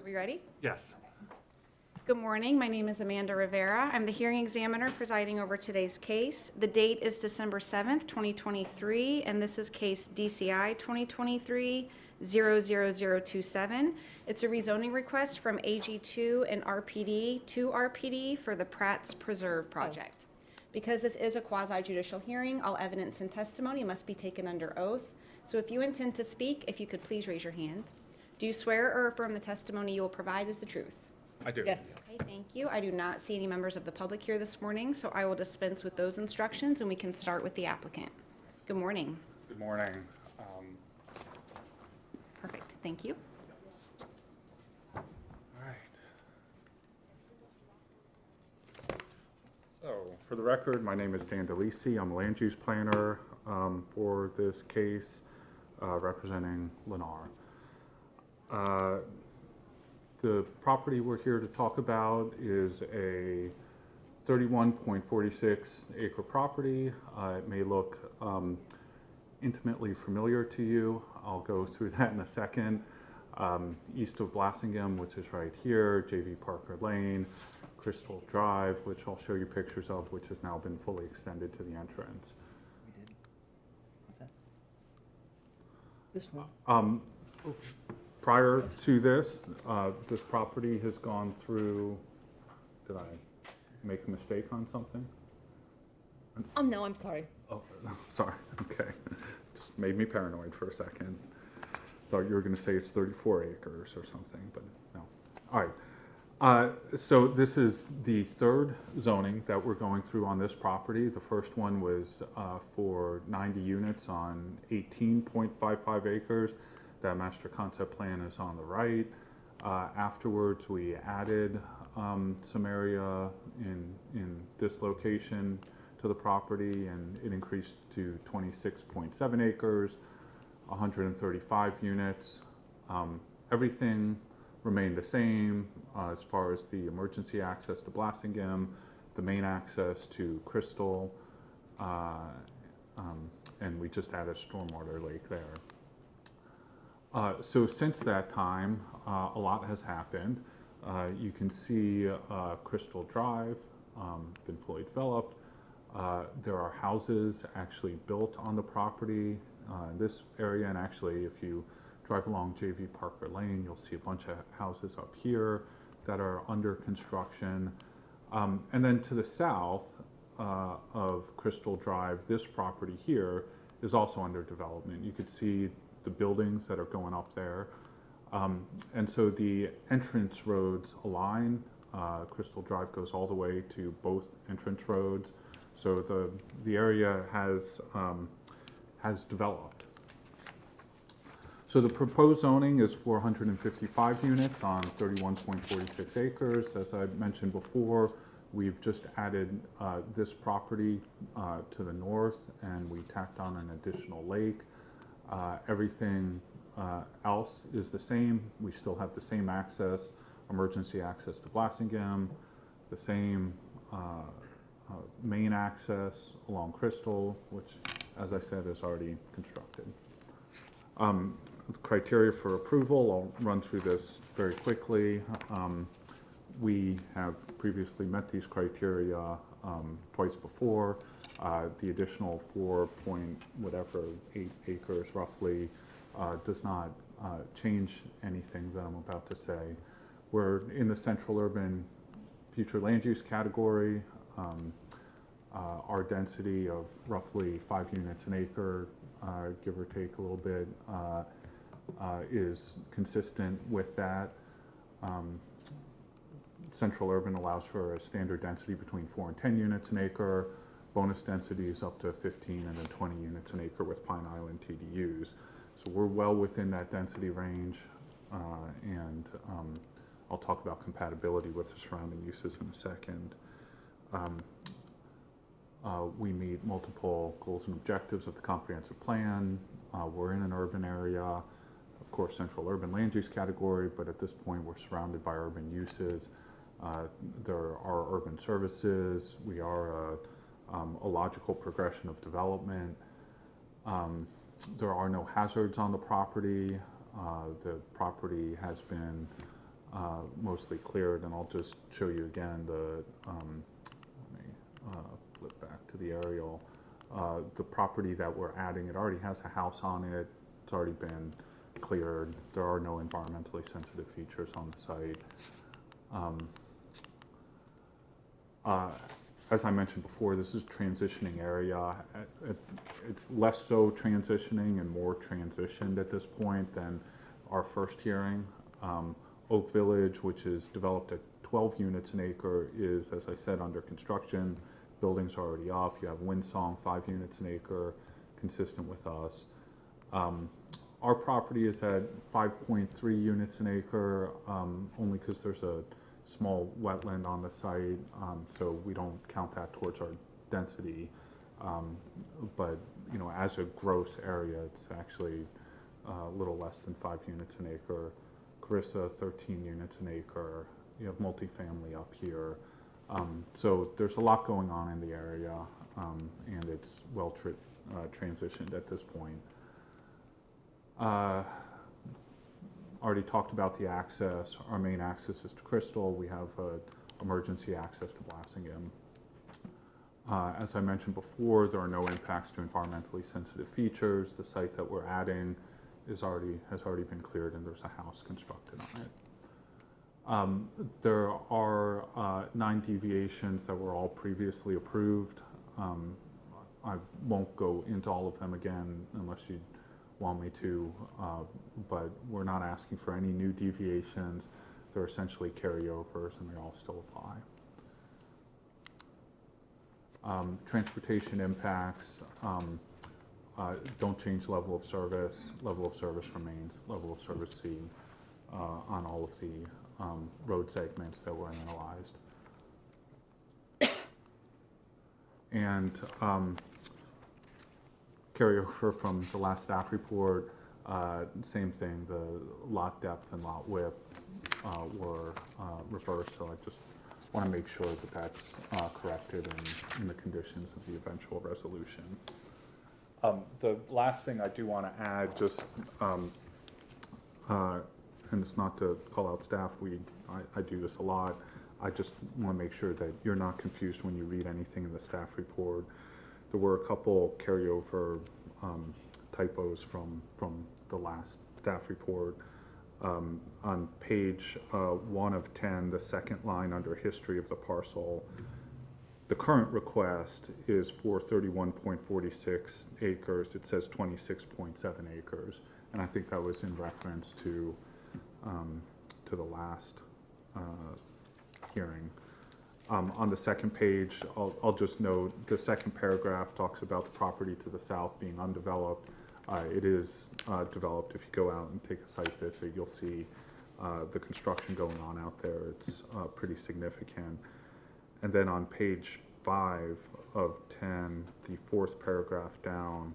we ready? Yes. Good morning. My name is Amanda Rivera. I'm the hearing examiner presiding over today's case. The date is December 7th, 2023, and this is case DCI 2023-00027. It's a rezoning request from AG2 and RPD to RPD for the Pratt's Preserve project. Because this is a quasi-judicial hearing, all evidence and testimony must be taken under oath. So if you intend to speak, if you could please raise your hand. Do you swear or affirm the testimony you will provide is the truth? I do. Yes. Okay, thank you. I do not see any members of the public here this morning, so I will dispense with those instructions and we can start with the applicant. Good morning. Good morning. Perfect, thank you. All right. So, for the record, my name is Dan DeLisi. I'm a land use planner for this case representing Lennar. The property we're here to talk about is a 31.46 acre property. It may look intimately familiar to you. I'll go through that in a second. East of Blassingham, which is right here, J.V. Parker Lane, Crystal Drive, which I'll show you pictures of, which has now been fully extended to the entrance. We did. What's that? This one? Prior to this, this property has gone through, did I make a mistake on something? Oh, no, I'm sorry. Oh, sorry, okay. Just made me paranoid for a second. Thought you were gonna say it's 34 acres or something, but no. All right, so this is the third zoning that we're going through on this property. The first one was for 90 units on 18.55 acres. That master concept plan is on the right. Afterwards, we added some area in this location to the property, and it increased to 26.7 acres, 135 units. Everything remained the same as far as the emergency access to Blassingham, the main access to Crystal, and we just added a stormwater lake there. So since that time, a lot has happened. You can see Crystal Drive, been fully developed. There are houses actually built on the property in this area, and actually if you drive along J.V. Parker Lane, you'll see a bunch of houses up here that are under construction. And then to the south of Crystal Drive, this property here is also under development. You could see the buildings that are going up there. And so the entrance roads align. Crystal Drive goes all the way to both entrance roads. So the area has developed. So the proposed zoning is 455 units on 31.46 acres. As I mentioned before, we've just added this property to the north, and we tacked on an additional lake. Everything else is the same. We still have the same access, emergency access to Blassingham, the same main access along Crystal, which, as I said, is already constructed. Criteria for approval, I'll run through this very quickly. We have previously met these criteria twice before. The additional 4.8 acres roughly does not change anything that I'm about to say. We're in the central urban future land use category. Our density of roughly 5 units an acre, give or take a little bit, is consistent with that. Central urban allows for a standard density between 4 and 10 units an acre. Bonus density is up to 15 and then 20 units an acre with Pine Island TDUs. So we're well within that density range, and I'll talk about compatibility with the surrounding uses in a second. We meet multiple goals and objectives of the comprehensive plan. We're in an urban area, of course, central urban land use category, but at this point we're surrounded by urban uses. There are urban services. We are a logical progression of development. There are no hazards on the property. The property has been mostly cleared, and I'll just show you again the, let me flip back to the aerial. The property that we're adding, it already has a house on it. It's already been cleared. There are no environmentally sensitive features on the site. As I mentioned before, this is transitioning area. It's less so transitioning and more transitioned at this point than our first hearing. Oak Village, which is developed at 12 units an acre, is, as I said, under construction. Buildings are already up. You have Windsong, 5 units an acre, consistent with us. Our property is at 5.3 units an acre, only because there's a small wetland on the site, so we don't count that towards our density. But you know, as a gross area, it's actually a little less than 5 units an acre. Carissa, 13 units an acre. You have multifamily up here. So there's a lot going on in the area, and it's well transitioned at this point. Already talked about the access. Our main access is to Crystal. We have emergency access to Blassingham. As I mentioned before, there are no impacts to environmentally sensitive features. The site that we're adding has already been cleared, and there's a house constructed on it. There are 9 deviations that were all previously approved. I won't go into all of them again unless you want me to, but we're not asking for any new deviations. They're essentially carryovers, and they all still apply. Transportation impacts don't change level of service. Level of service remains level of service C on all of the road segments that were analyzed. And carryover from the last staff report, same thing, the lot depth and lot width were reversed, so I just want to make sure that that's corrected in the conditions of the eventual resolution. The last thing I do want to add, just, and it's not to call out staff, I do this a lot, I just want to make sure that you're not confused when you read anything in the staff report. There were a couple carryover typos from the last staff report. On page 1 of 10, the second line under history of the parcel, the current request is for 31.46 acres. It says 26.7 acres, and I think that was in reference to the last hearing. On the second page, I'll just note the second paragraph talks about the property to the south being undeveloped. It is developed. If you go out and take a site visit, you'll see the construction going on out there. It's pretty significant. And then on page 5 of 10, the 4th paragraph down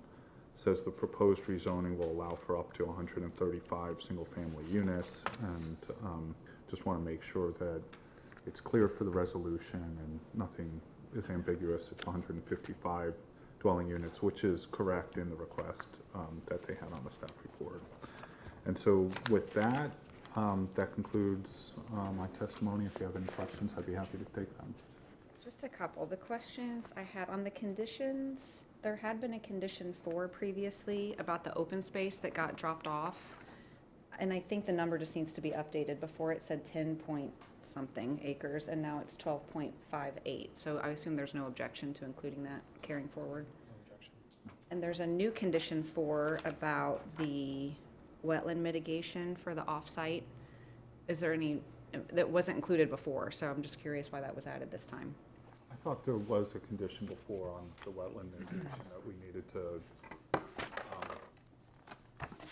says the proposed rezoning will allow for up to 135 single-family units, and just want to make sure that it's clear for the resolution and nothing is ambiguous. It's 155 dwelling units, which is correct in the request that they had on the staff report. And so with that, that concludes my testimony. If you have any questions, I'd be happy to take them. Just a couple. The questions I had on the conditions, there had been a condition 4 previously about the open space that got dropped off. And I think the number just needs to be updated. Before it said 10 point something acres, and now it's 12.58. So I assume there's no objection to including that carrying forward. No objection. And there's a new condition 4 about the wetland mitigation for the offsite. Is there any, that wasn't included before, so I'm just curious why that was added this time. I thought there was a condition before on the wetland mitigation that we needed to.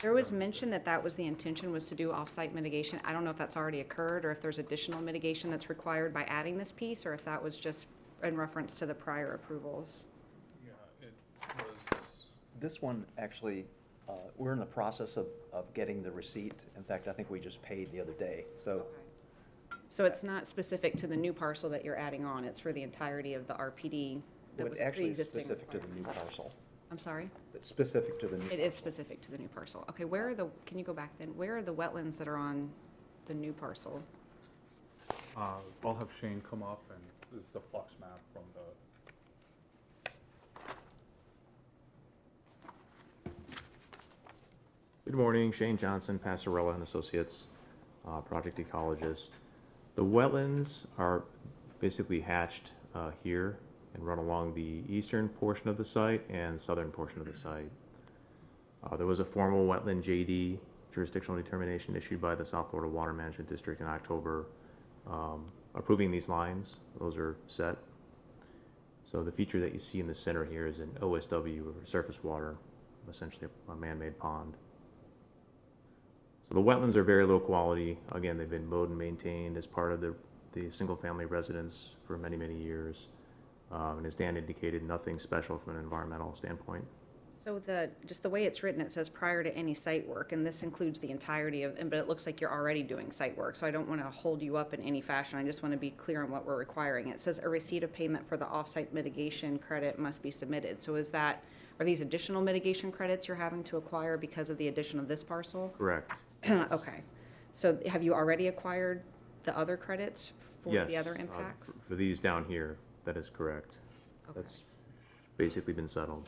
There was mention that that was the intention, was to do offsite mitigation. I don't know if that's already occurred or if there's additional mitigation that's required by adding this piece, or if that was just in reference to the prior approvals. Yeah, it was. This one, actually, we're in the process of getting the receipt. In fact, I think we just paid the other day, so. Okay. So it's not specific to the new parcel that you're adding on, it's for the entirety of the RPD that was It actually is pre-existing. specific to the new parcel. I'm sorry? It's specific to the new parcel. It is specific to the new parcel. Okay, where are the, can you go back then? Where are the wetlands that are on the new parcel? I'll have Shane come up, and this is the flux map from the. Good morning, Shane Johnson, Passarella and Associates, project ecologist. The wetlands are basically hatched here and run along the eastern portion of the site and southern portion of the site. There was a formal wetland JD, jurisdictional determination, issued by the South Florida Water Management District in October, approving these lines. Those are set. So the feature that you see in the center here is an OSW, or surface water, essentially a man-made pond. So the wetlands are very low quality. Again, they've been mowed and maintained as part of the single-family residence for many, many years. And as Dan indicated, nothing special from an environmental standpoint. So just the way it's written, it says prior to any site work, and this includes the entirety of, but it looks like you're already doing site work, so I don't want to hold you up in any fashion. I just want to be clear on what we're requiring. It says a receipt of payment for the off-site mitigation credit must be submitted. So are these additional mitigation credits you're having to acquire because of the addition of this parcel? Correct. Okay. So have you already acquired the other credits for Yes, the other impacts? for these down here, that is correct. Okay. That's basically been settled.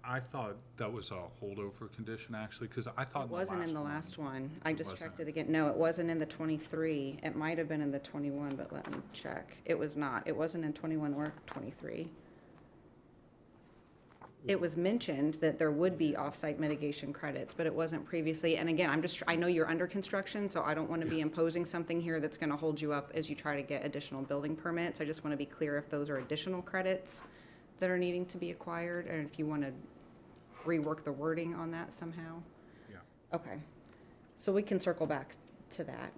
I thought that was a holdover condition, actually, because I thought It wasn't in the one- last one. I It just wasn't. checked it again. No, it wasn't in the 23. It might have been in the 21, but let me check. It was not. It wasn't in 21 or 23. It was mentioned that there would be off-site mitigation credits, but it wasn't previously. And again, I know you're under construction, so I don't want to be imposing something here that's going to hold you up as you try to get additional building permits. I just want to be clear if those are additional credits that are needing to be acquired, and if you want to rework the wording on that somehow. Yeah. Okay, so we can circle back to that.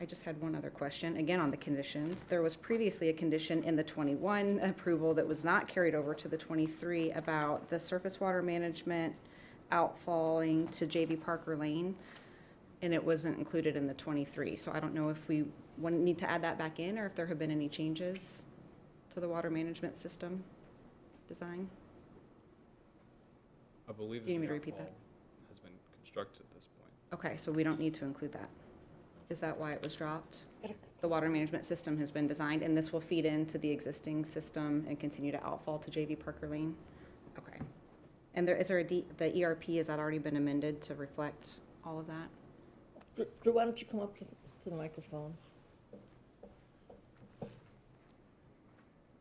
I just had one other question, again on the conditions. There was previously a condition in the 21 approval that was not carried over to the 23 about the surface water management outfalling to JV Parker Lane, and it wasn't included in the 23. So I don't know if we need to add that back in, or if there have been any changes to the water management system design. I believe Do you need me to the repeat that? outfall has been constructed at this point. Okay, so we don't need to include that. Is that why it was dropped? The water management system has been designed, and this will feed into the existing system and continue to outfall to JV Parker Lane? Okay. And the ERP, has that already been amended to reflect all of that? Drew, why don't you come up to the microphone?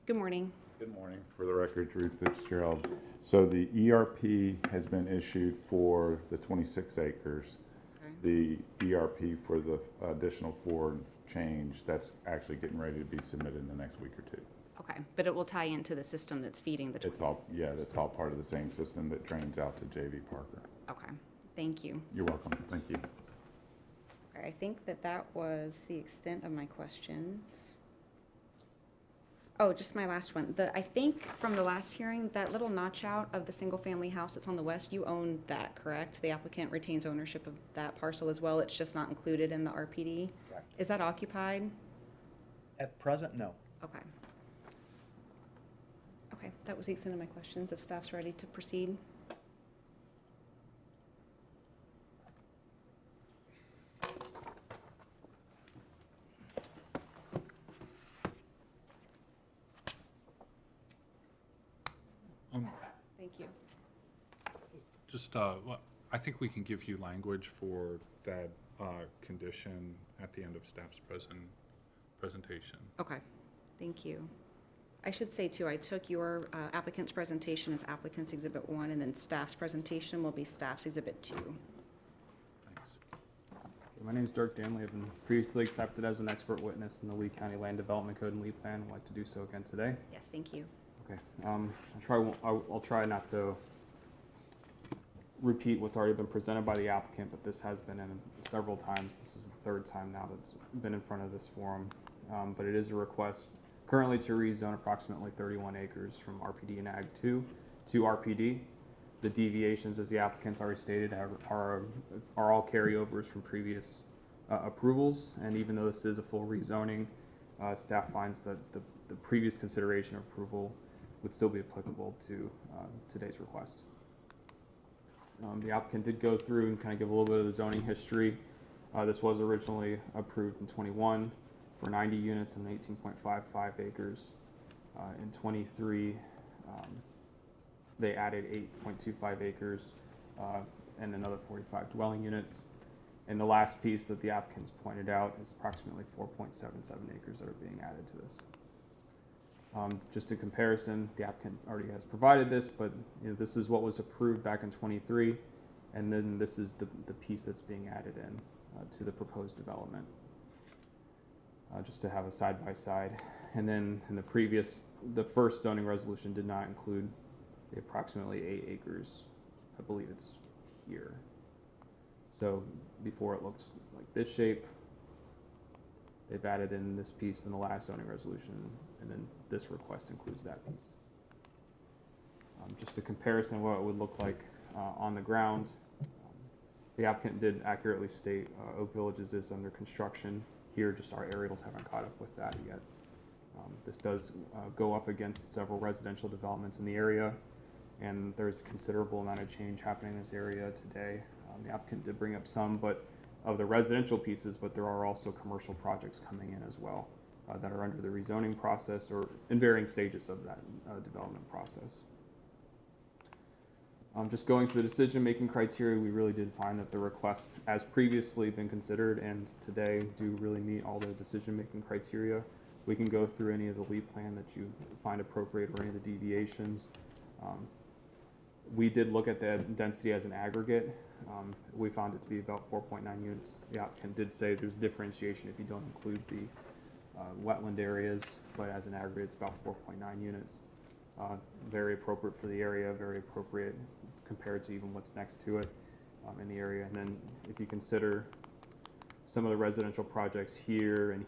Good morning. Good morning. For the record, Drew Fitzgerald. So the ERP has been issued for the 26 acres. Okay. The ERP for the additional 4 change, that's actually getting ready to be submitted in the next week or 2. Okay, but it will tie into the system that's feeding the 26? It's all, yeah, that's all part of the same system that drains out to JV Parker. Okay, thank you. You're welcome. Thank you. Okay, I think that was the extent of my questions. Oh, just my last one. I think from the last hearing, that little notch out of the single-family house that's on the west, you own that, correct? The applicant retains ownership of that parcel as well. It's just not included in the RPD? Correct. Is that occupied? At present, no. Okay. Okay, that was the extent of my questions. If staff's ready to proceed. Thank you. Just, I think we can give you language for that condition at the end of staff's presentation. Okay, thank you. I should say too, I took your applicant's presentation as applicant's exhibit 1, and then staff's presentation will be staff's exhibit 2. Thanks. My name is Dirk Danley. I've been previously accepted as an expert witness in the Lee County Land Development Code and Lee Plan. I'd like to do so again today. Yes, thank you. Okay. I'll try not to repeat what's already been presented by the applicant, but this has been in several times. This is the 3rd time now that's been in front of this forum. But it is a request currently to rezone approximately 31 acres from RPD and Ag 2 to RPD. The deviations, as the applicants already stated, are all carryovers from previous approvals. And even though this is a full rezoning, staff finds that the previous consideration of approval would still be applicable to today's request. The applicant did go through and kind of give a little bit of the zoning history. This was originally approved in 21 for 90 units and 18.55 acres. In 23, they added 8.25 acres and another 45 dwelling units. And the last piece that the applicants pointed out is approximately 4.77 acres that are being added to this. Just a comparison, the applicant already has provided this, but this is what was approved back in 23, and then this is the piece that's being added in to the proposed development. Just to have a side-by-side. And then in the first zoning resolution did not include the approximately 8 acres. I believe it's here. So before it looked like this shape, they've added in this piece in the last zoning resolution, and then this request includes that piece. Just a comparison of what it would look like on the ground. The applicant did accurately state Oak Villages is under construction. Here, just our aerials haven't caught up with that yet. This does go up against several residential developments in the area, and there's a considerable amount of change happening in this area today. The applicant did bring up some of the residential pieces, but there are also commercial projects coming in as well that are under the rezoning process or in varying stages of that development process. Just going through the decision-making criteria, we really did find that the request as previously been considered and today do really meet all the decision-making criteria. We can go through any of the LEAP plan that you find appropriate or any of the deviations. We did look at the density as an aggregate. We found it to be about 4.9 units. The applicant did say there's differentiation if you don't include the wetland areas, but as an aggregate, it's about 4.9 units. Very appropriate for the area, very appropriate compared to even what's next to it in the area. And then if you consider some of the residential projects here and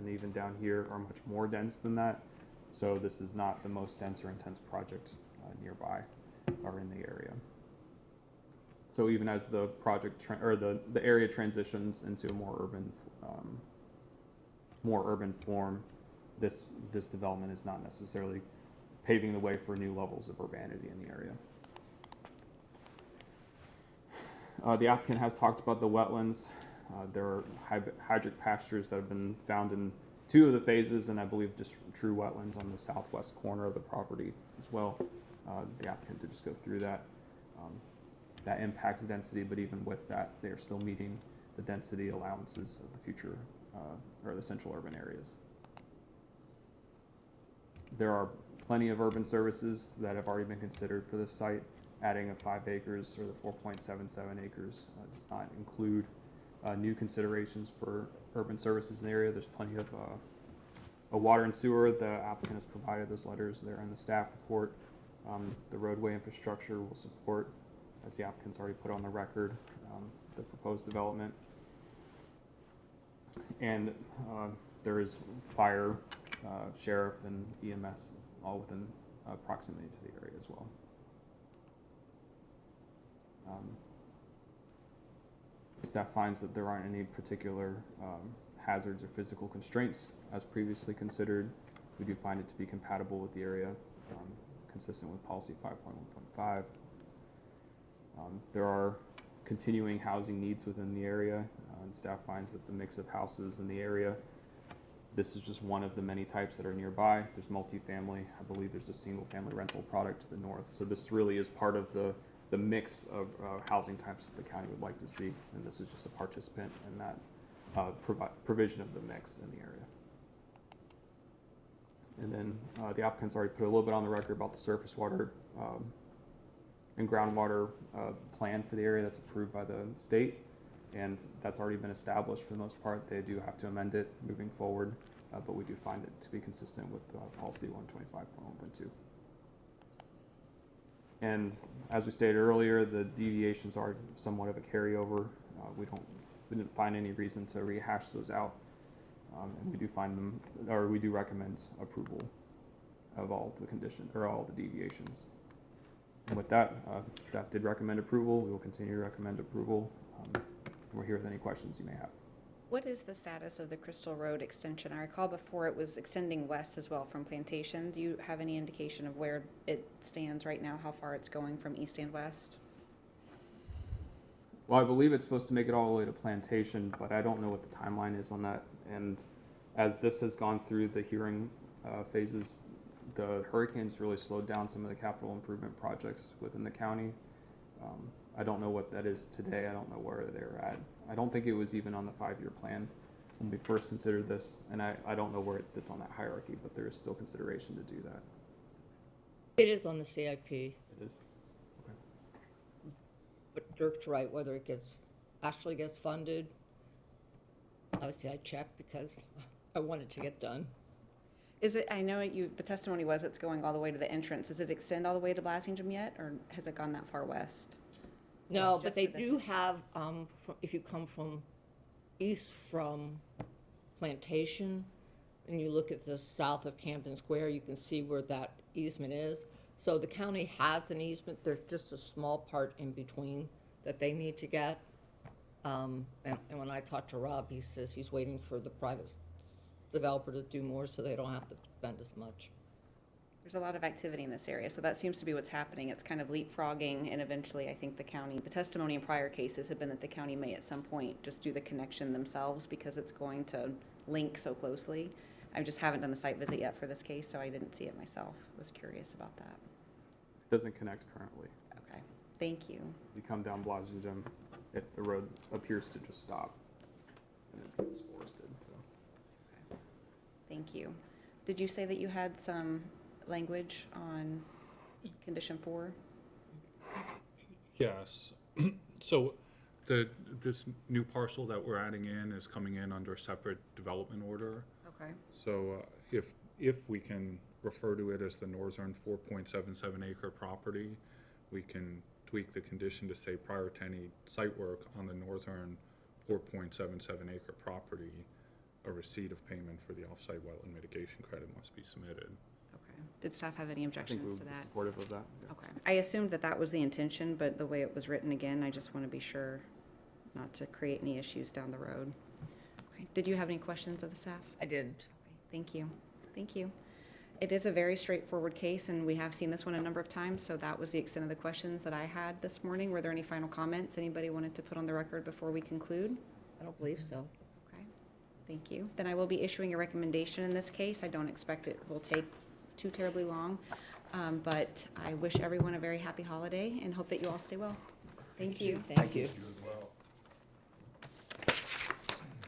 even down here are much more dense than that. So this is not the most dense or intense project nearby or in the area. So even as the project the area transitions into a more urban form, this development is not necessarily paving the way for new levels of urbanity in the area. The applicant has talked about the wetlands. There are hydric pastures that have been found in 2 of the phases, and I believe just true wetlands on the southwest corner of the property as well. The applicant did just go through that. That impacts density, but even with that, they are still meeting the density allowances of the future or the central urban areas. There are plenty of urban services that have already been considered for this site. Adding of 5 acres or the 4.77 acres does not include new considerations for urban services in the area. There's plenty of a water and sewer. The applicant has provided those letters there in the staff report. The roadway infrastructure will support, as the applicant's already put on the record, the proposed development. And there is fire, sheriff, and EMS all within proximity to the area as well. Staff finds that there aren't any particular hazards or physical constraints as previously considered. We do find it to be compatible with the area, consistent with policy 5.1.5. There are continuing housing needs within the area, and staff finds that the mix of houses in the area, this is just one of the many types that are nearby. There's multifamily. I believe there's a single family rental product to the north. So this really is part of the mix of housing types that the county would like to see, and this is just a participant in that provision of the mix in the area. And then the applicant's already put a little bit on the record about the surface water and groundwater plan for the area that's approved by the state, and that's already been established for the most part. They do have to amend it moving forward, but we do find it to be consistent with policy 125.1.2. And as we stated earlier, the deviations are somewhat of a carryover. We didn't find any reason to rehash those out, and we do find them, or we do recommend approval of all the conditions or all the deviations. And with that, staff did recommend approval. We will continue to recommend approval. We're here with any questions you may have. What is the status of the Crystal Road extension? I recall before it was extending west as well from Plantation. Do you have any indication of where it stands right now, how far it's going from east and west? Well, I believe it's supposed to make it all the way to Plantation, but I don't know what the timeline is on that. And as this has gone through the hearing phases, the hurricanes really slowed down some of the capital improvement projects within the county. I don't know what that is today. I don't know where they're at. I don't think it was even on the 5-year plan when we first considered this, and I don't know where it sits on that hierarchy, but there is still consideration to do that. It is on the CIP, It is. but Dirk's right, whether it actually gets funded. Obviously, I checked because I want it to get done. Is it, I know the testimony was it's going all the way to the entrance. Does it extend all the way to Blasingame yet, or has it gone that far west? No, It's but just they to this do have, if you come from east from Plantation, and you look at the south of Camden Square, you can see where that easement is. So the county has an easement, there's just a small part in between that they need to get. And when I talked to Rob, he says he's waiting for the private developer to do more so they don't have to spend as much. There's a lot of activity in this area, so that seems to be what's happening. It's kind of leapfrogging, and eventually I think the testimony in prior cases have been that the county may at some point just do the connection themselves because it's going to link so closely. I just haven't done the site visit yet for this case, so I didn't see it myself. Was curious about that. It doesn't connect currently. Okay, thank you. You come down Blasingame, the road appears to just stop, and it becomes forested, so. Thank you. Did you say that you had some language on condition 4? Yes. So this new parcel that we're adding in is coming in under a separate development order. Okay. So if we can refer to it as the northern 4.77 acre property, we can tweak the condition to say prior to any site work on the northern 4.77 acre property, a receipt of payment for the offsite wetland mitigation credit must be submitted. Okay. Did staff have any I think objections we to would be that? supportive of that. Yeah. Okay. I assumed that that was the intention, but the way it was written again, I just want to be sure not to create any issues down the road. Okay. Did you have any questions of the staff? I didn't. Thank you. Thank you. It is a very straightforward case, and we have seen this one a number of times, so that was the extent of the questions that I had this morning. Were there any final comments anybody wanted to put on the record before we conclude? I don't believe so. Okay, thank you. Then I will be issuing a recommendation in this case. I don't expect it will take too terribly long, but I wish everyone a very happy holiday and hope that you all stay well. Thank you. Thank you.